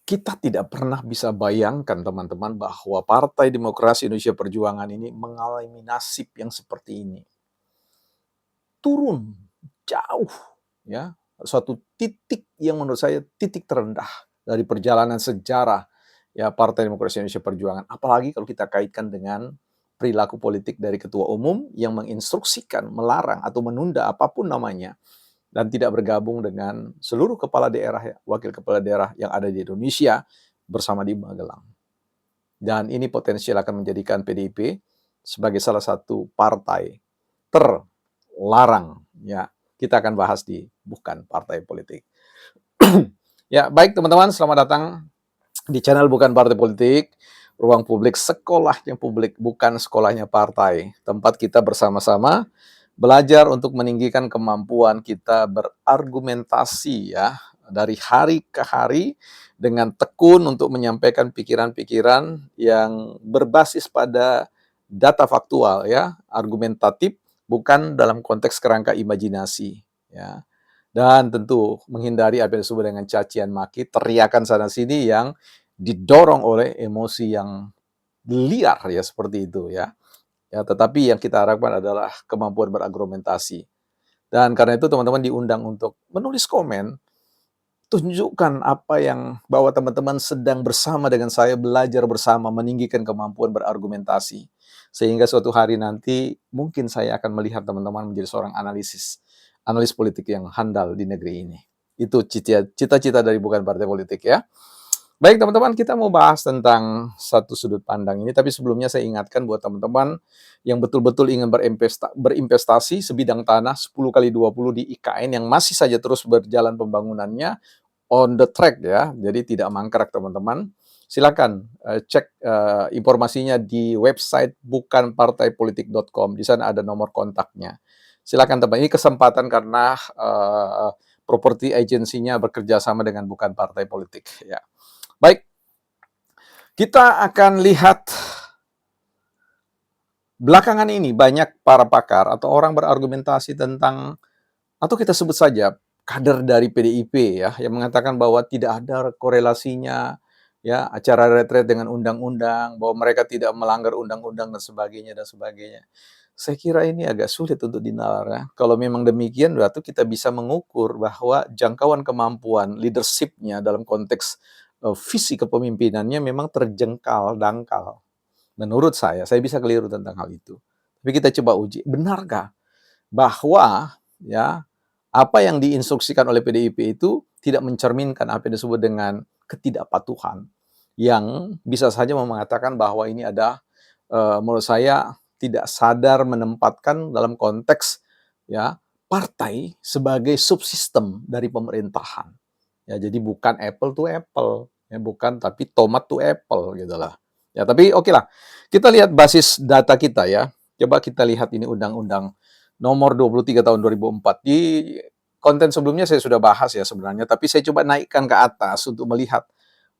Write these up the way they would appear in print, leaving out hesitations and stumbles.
Kita tidak pernah bisa bayangkan teman-teman bahwa Partai Demokrasi Indonesia Perjuangan ini mengalami nasib yang seperti ini. Turun jauh ya, suatu titik yang menurut saya titik terendah dari perjalanan sejarah ya Partai Demokrasi Indonesia Perjuangan. Apalagi kalau kita kaitkan dengan perilaku politik dari ketua umum yang menginstruksikan, melarang atau menunda apapun namanya dan tidak bergabung dengan seluruh kepala daerah, wakil kepala daerah yang ada di Indonesia bersama di Magelang. Dan ini potensial akan menjadikan PDIP sebagai salah satu partai terlarang. Ya, kita akan bahas di Bukan Partai Politik. Ya, baik teman-teman, selamat datang di channel Bukan Partai Politik. Ruang publik sekolahnya publik, bukan sekolahnya partai. Tempat kita bersama-sama belajar untuk meninggikan kemampuan kita berargumentasi ya dari hari ke hari dengan tekun untuk menyampaikan pikiran-pikiran yang berbasis pada data faktual ya, argumentatif, bukan dalam konteks kerangka imajinasi ya. Dan tentu menghindari apa yang disebut dengan cacian maki, teriakan sana sini yang didorong oleh emosi yang liar ya seperti itu ya. Ya, tetapi yang kita harapkan adalah kemampuan berargumentasi. Dan karena itu teman-teman diundang untuk menulis komen, tunjukkan apa yang bahwa teman-teman sedang bersama dengan saya belajar bersama meninggikan kemampuan berargumentasi. Sehingga suatu hari nanti mungkin saya akan melihat teman-teman menjadi seorang analis politik yang handal di negeri ini. Itu cita-cita dari Bukan Partai Politik ya. Baik teman-teman, kita mau bahas tentang satu sudut pandang ini, tapi sebelumnya saya ingatkan buat teman-teman yang betul-betul ingin berinvestasi sebidang tanah 10 kali 20 di IKN yang masih saja terus berjalan pembangunannya, on the track ya, jadi tidak mangkrak teman-teman. Silakan cek informasinya di website bukanpartaipolitik.com, di sana ada nomor kontaknya. Silakan teman, ini kesempatan karena property agency-nya bekerja sama dengan Bukan Partai Politik ya. Baik, kita akan lihat belakangan ini banyak para pakar atau orang berargumentasi tentang, atau kita sebut saja kader dari PDIP ya, yang mengatakan bahwa tidak ada korelasinya ya acara retret dengan undang-undang, bahwa mereka tidak melanggar undang-undang dan sebagainya dan sebagainya. Saya kira ini agak sulit untuk dinalar ya. Kalau memang demikian, berarti kita bisa mengukur bahwa jangkauan kemampuan leadership-nya dalam konteks visi kepemimpinannya memang terjengkal, dangkal. Menurut saya bisa keliru tentang hal itu. Tapi kita coba uji, benarkah bahwa ya apa yang diinstruksikan oleh PDIP itu tidak mencerminkan apa yang disebut dengan ketidakpatuhan, yang bisa saja mengatakan bahwa ini ada menurut saya tidak sadar menempatkan dalam konteks ya partai sebagai subsistem dari pemerintahan. Ya, jadi bukan apple to apple, ya bukan tapi tomat to apple gitu lah. Ya, tapi oke lah. Kita lihat basis data kita ya. Coba kita lihat ini Undang-Undang Nomor 23 Tahun 2004. Di konten sebelumnya saya sudah bahas ya sebenarnya, tapi saya coba naikkan ke atas untuk melihat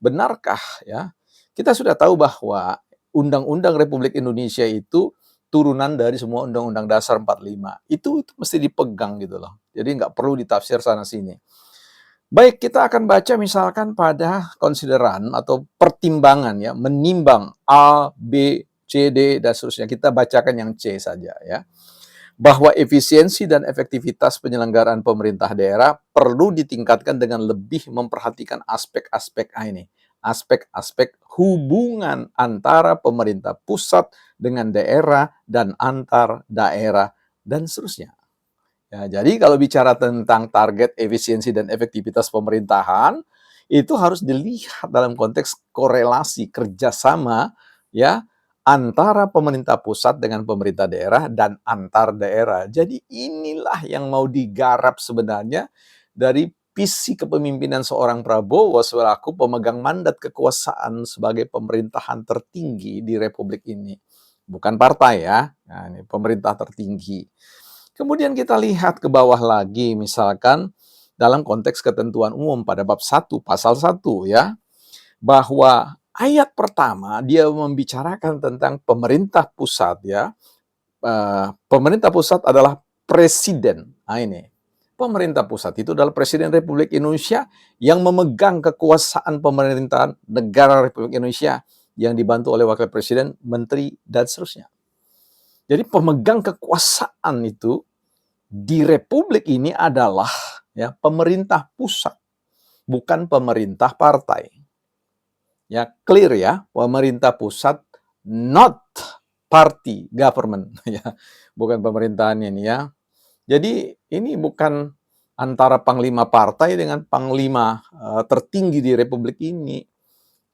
benarkah ya. Kita sudah tahu bahwa Undang-Undang Republik Indonesia itu turunan dari semua Undang-Undang Dasar 45. Itu mesti dipegang gitu loh. Jadi nggak perlu ditafsir sana sini. Baik, kita akan baca misalkan pada konsideran atau pertimbangan ya, menimbang A, B, C, D, dan seterusnya. Kita bacakan yang C saja ya. Bahwa efisiensi dan efektivitas penyelenggaraan pemerintah daerah perlu ditingkatkan dengan lebih memperhatikan aspek-aspek ini. Aspek-aspek hubungan antara pemerintah pusat dengan daerah dan antar daerah dan seterusnya. Ya, jadi kalau bicara tentang target efisiensi dan efektivitas pemerintahan, itu harus dilihat dalam konteks korelasi kerjasama ya antara pemerintah pusat dengan pemerintah daerah dan antar daerah. Jadi inilah yang mau digarap sebenarnya dari visi kepemimpinan seorang Prabowo selaku pemegang mandat kekuasaan sebagai pemerintahan tertinggi di Republik ini. Bukan partai ya, nah, ini pemerintah tertinggi. Kemudian kita lihat ke bawah lagi, misalkan dalam konteks ketentuan umum pada bab 1, pasal 1 ya, bahwa ayat pertama dia membicarakan tentang pemerintah pusat ya. Pemerintah pusat adalah presiden. Nah ini. Pemerintah pusat itu adalah Presiden Republik Indonesia yang memegang kekuasaan pemerintahan negara Republik Indonesia yang dibantu oleh Wakil Presiden, Menteri, dan seterusnya. Jadi pemegang kekuasaan itu di Republik ini adalah ya pemerintah pusat, bukan pemerintah partai. Ya, clear ya, pemerintah pusat, not party government ya, bukan pemerintahan ini ya. Jadi ini bukan antara panglima partai dengan panglima tertinggi di Republik ini.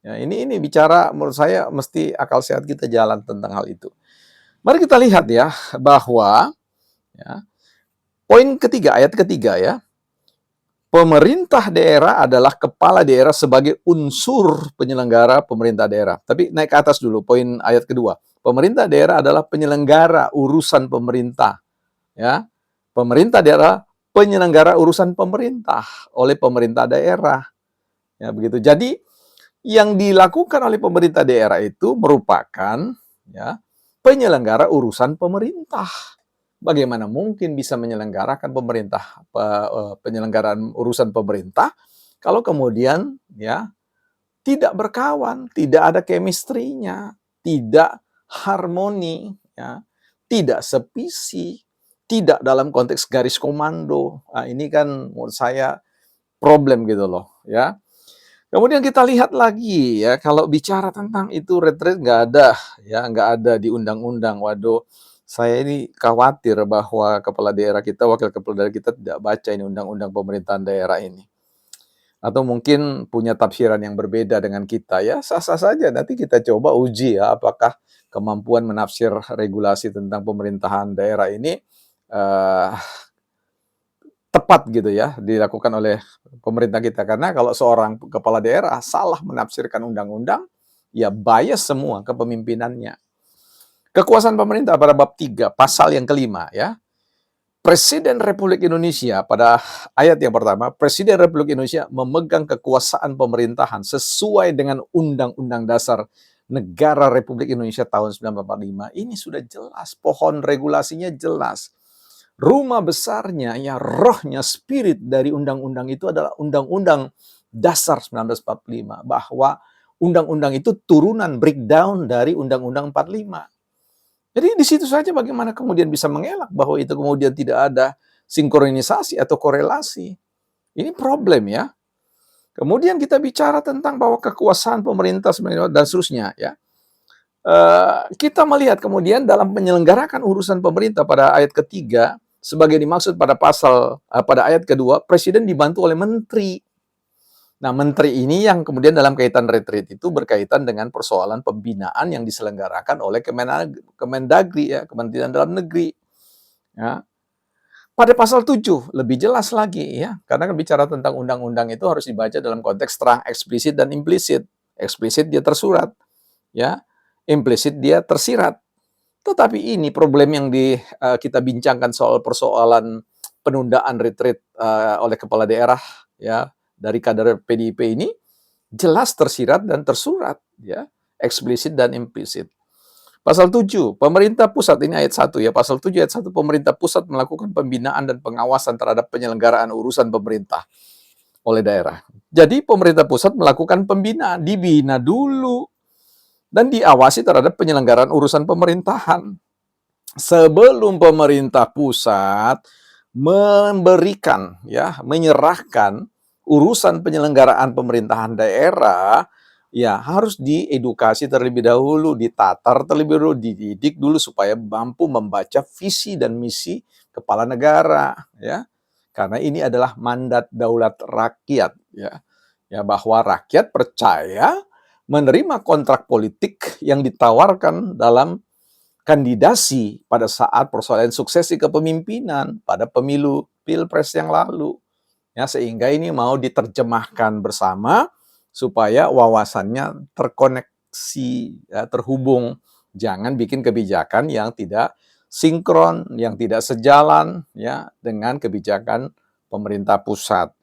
Ya, ini bicara menurut saya mesti akal sehat kita jalan tentang hal itu. Mari kita lihat ya bahwa ya, poin ketiga, ayat ketiga ya. Pemerintah daerah adalah kepala daerah sebagai unsur penyelenggara pemerintah daerah. Tapi naik ke atas dulu, poin ayat kedua. Pemerintah daerah adalah penyelenggara urusan pemerintah. Ya, pemerintah daerah penyelenggara urusan pemerintah oleh pemerintah daerah. Ya, begitu. Jadi yang dilakukan oleh pemerintah daerah itu merupakan ya penyelenggara urusan pemerintah. Bagaimana mungkin bisa menyelenggarakan penyelenggaraan urusan pemerintah kalau kemudian ya tidak berkawan, tidak ada chemistry-nya, tidak harmoni, ya, tidak sevisi, tidak dalam konteks garis komando. Nah, ini kan menurut saya problem gitu loh, ya. Kemudian kita lihat lagi ya, kalau bicara tentang itu retreat nggak ada, ya nggak ada di undang-undang. Waduh, saya ini khawatir bahwa kepala daerah kita, wakil kepala daerah kita tidak baca ini undang-undang pemerintahan daerah ini. Atau mungkin punya tafsiran yang berbeda dengan kita, ya sah-sah saja. Nanti kita coba uji ya, apakah kemampuan menafsir regulasi tentang pemerintahan daerah ini eh, tepat gitu ya dilakukan oleh pemerintah kita. Karena kalau seorang kepala daerah salah menafsirkan undang-undang, ya bias semua kepemimpinannya. Kekuasaan pemerintah pada bab 3, pasal yang kelima ya. Presiden Republik Indonesia pada ayat yang pertama, Presiden Republik Indonesia memegang kekuasaan pemerintahan sesuai dengan Undang-Undang Dasar Negara Republik Indonesia tahun 1945. Ini sudah jelas, pohon regulasinya jelas. Rumah besarnya, ya rohnya, spirit dari undang-undang itu adalah Undang-Undang Dasar 1945. Bahwa undang-undang itu turunan breakdown dari Undang-Undang 45. Jadi di situ saja bagaimana kemudian bisa mengelak bahwa itu kemudian tidak ada sinkronisasi atau korelasi. Ini problem ya. Kemudian kita bicara tentang bahwa kekuasaan pemerintah dan seterusnya ya. Kita melihat kemudian dalam menyelenggarakan urusan pemerintah pada ayat ketiga, sebagai dimaksud pada pada ayat kedua, Presiden dibantu oleh menteri. Nah, menteri ini yang kemudian dalam kaitan retreat itu berkaitan dengan persoalan pembinaan yang diselenggarakan oleh Kemendagri, ya, Kementerian Dalam Negeri. Ya. Pada pasal 7, lebih jelas lagi, ya, karena kan bicara tentang undang-undang itu harus dibaca dalam konteks terang, eksplisit, dan implisit. Eksplisit dia tersurat, ya, implisit dia tersirat. Tetapi ini problem yang kita bincangkan soal persoalan penundaan retreat oleh kepala daerah, ya, dari kader PDIP ini jelas tersirat dan tersurat, ya, eksplisit dan implisit. Pasal 7, pemerintah pusat, ini ayat 1 ya, pasal 7 ayat 1, pemerintah pusat melakukan pembinaan dan pengawasan terhadap penyelenggaraan urusan pemerintah oleh daerah. Jadi pemerintah pusat melakukan pembinaan, dibina dulu dan diawasi terhadap penyelenggaraan urusan pemerintahan. Sebelum pemerintah pusat memberikan, ya, menyerahkan urusan penyelenggaraan pemerintahan daerah, ya harus diedukasi terlebih dahulu, ditatar terlebih dahulu, dididik dulu supaya mampu membaca visi dan misi kepala negara, ya. Karena ini adalah mandat daulat rakyat, ya. Ya, bahwa rakyat percaya menerima kontrak politik yang ditawarkan dalam kandidasi pada saat persoalan suksesi kepemimpinan pada pemilu Pilpres yang lalu. Ya, sehingga ini mau diterjemahkan bersama supaya wawasannya terkoneksi, ya, terhubung. Jangan bikin kebijakan yang tidak sinkron, yang tidak sejalan, ya, dengan kebijakan pemerintah pusat.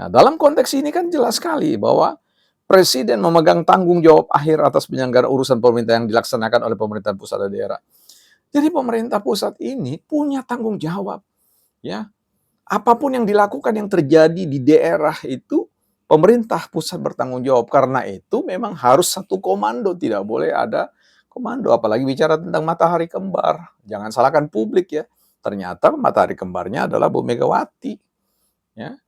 Nah, dalam konteks ini kan jelas sekali bahwa Presiden memegang tanggung jawab akhir atas penyelenggaraan urusan pemerintah yang dilaksanakan oleh pemerintah pusat dan daerah. Jadi pemerintah pusat ini punya tanggung jawab, ya, apapun yang dilakukan yang terjadi di daerah itu, pemerintah pusat bertanggung jawab. Karena itu memang harus satu komando, tidak boleh ada komando. Apalagi bicara tentang matahari kembar. Jangan salahkan publik ya. Ternyata matahari kembarnya adalah Bu Megawati. Ya.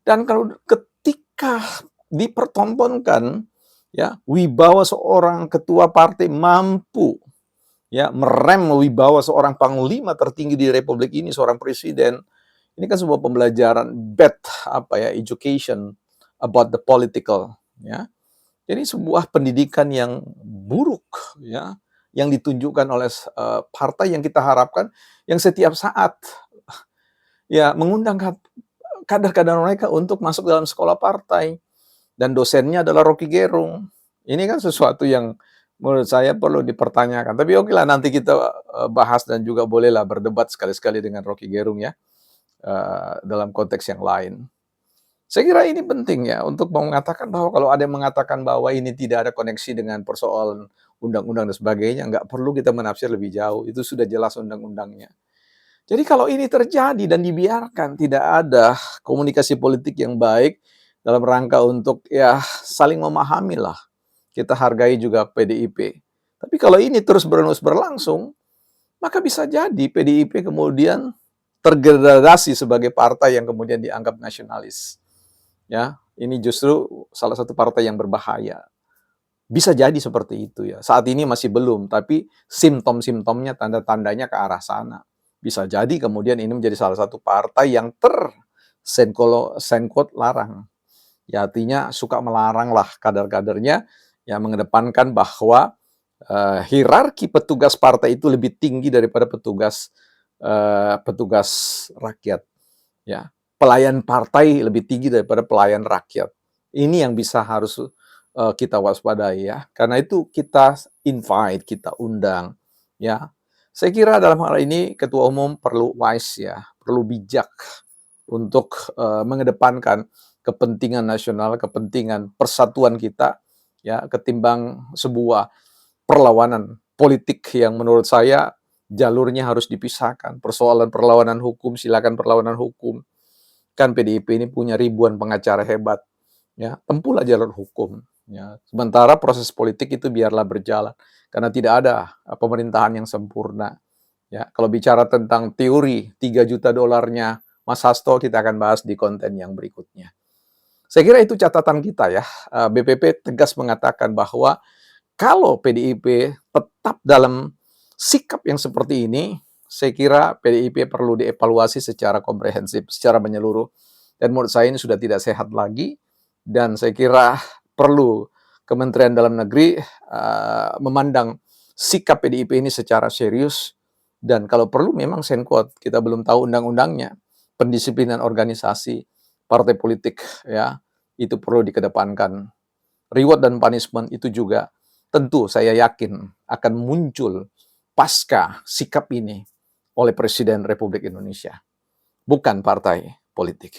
Dan kalau ketika dipertontonkan, ya, wibawa seorang ketua partai mampu ya merem wibawa seorang panglima tertinggi di republik ini, seorang presiden. Ini kan sebuah pembelajaran bad education about the political, ya. Jadi sebuah pendidikan yang buruk, ya, yang ditunjukkan oleh partai yang kita harapkan yang setiap saat ya mengundang kader-kader mereka untuk masuk dalam sekolah partai, dan dosennya adalah Rocky Gerung. Ini kan sesuatu yang menurut saya perlu dipertanyakan. Tapi oke lah, nanti kita bahas dan juga bolehlah berdebat sekali-sekali dengan Rocky Gerung ya, dalam konteks yang lain. Saya kira ini penting ya untuk mengatakan bahwa kalau ada yang mengatakan bahwa ini tidak ada koneksi dengan persoalan undang-undang dan sebagainya, nggak perlu kita menafsir lebih jauh. Itu sudah jelas undang-undangnya. Jadi kalau ini terjadi dan dibiarkan, tidak ada komunikasi politik yang baik dalam rangka untuk ya saling memahami lah. Kita hargai juga PDIP. Tapi kalau ini terus berlangsung, maka bisa jadi PDIP kemudian tergradasi sebagai partai yang kemudian dianggap nasionalis. Ya, ini justru salah satu partai yang berbahaya. Bisa jadi seperti itu ya. Saat ini masih belum, tapi simptom-simptomnya, tanda-tandanya ke arah sana. Bisa jadi kemudian ini menjadi salah satu partai yang tersenkot larang. Ya artinya suka melarang lah kader-kadernya yang mengedepankan bahwa hierarki petugas partai itu lebih tinggi daripada petugas rakyat. Ya, pelayan partai lebih tinggi daripada pelayan rakyat. Ini yang harus kita waspadai ya. Karena itu kita invite, kita undang ya. Saya kira dalam hal ini ketua umum perlu wise ya, perlu bijak untuk mengedepankan kepentingan nasional, kepentingan persatuan kita ya, ketimbang sebuah perlawanan politik yang menurut saya jalurnya harus dipisahkan. Persoalan perlawanan hukum, silakan perlawanan hukum. Kan PDIP ini punya ribuan pengacara hebat, ya, tempuhlah jalur hukum. Ya. Sementara proses politik itu biarlah berjalan, karena tidak ada pemerintahan yang sempurna. Ya, kalau bicara tentang teori 3 juta dolarnya Mas Hasto, kita akan bahas di konten yang berikutnya. Saya kira itu catatan kita ya. BPP tegas mengatakan bahwa kalau PDIP tetap dalam sikap yang seperti ini, saya kira PDIP perlu dievaluasi secara komprehensif, secara menyeluruh. Dan menurut saya ini sudah tidak sehat lagi, dan saya kira perlu Kementerian Dalam Negeri memandang sikap PDIP ini secara serius, dan kalau perlu memang senkot, kita belum tahu undang-undangnya, pendisiplinan organisasi, partai politik, ya, itu perlu dikedepankan. Reward dan punishment itu juga tentu saya yakin akan muncul pasca sikap ini oleh Presiden Republik Indonesia, bukan partai politik.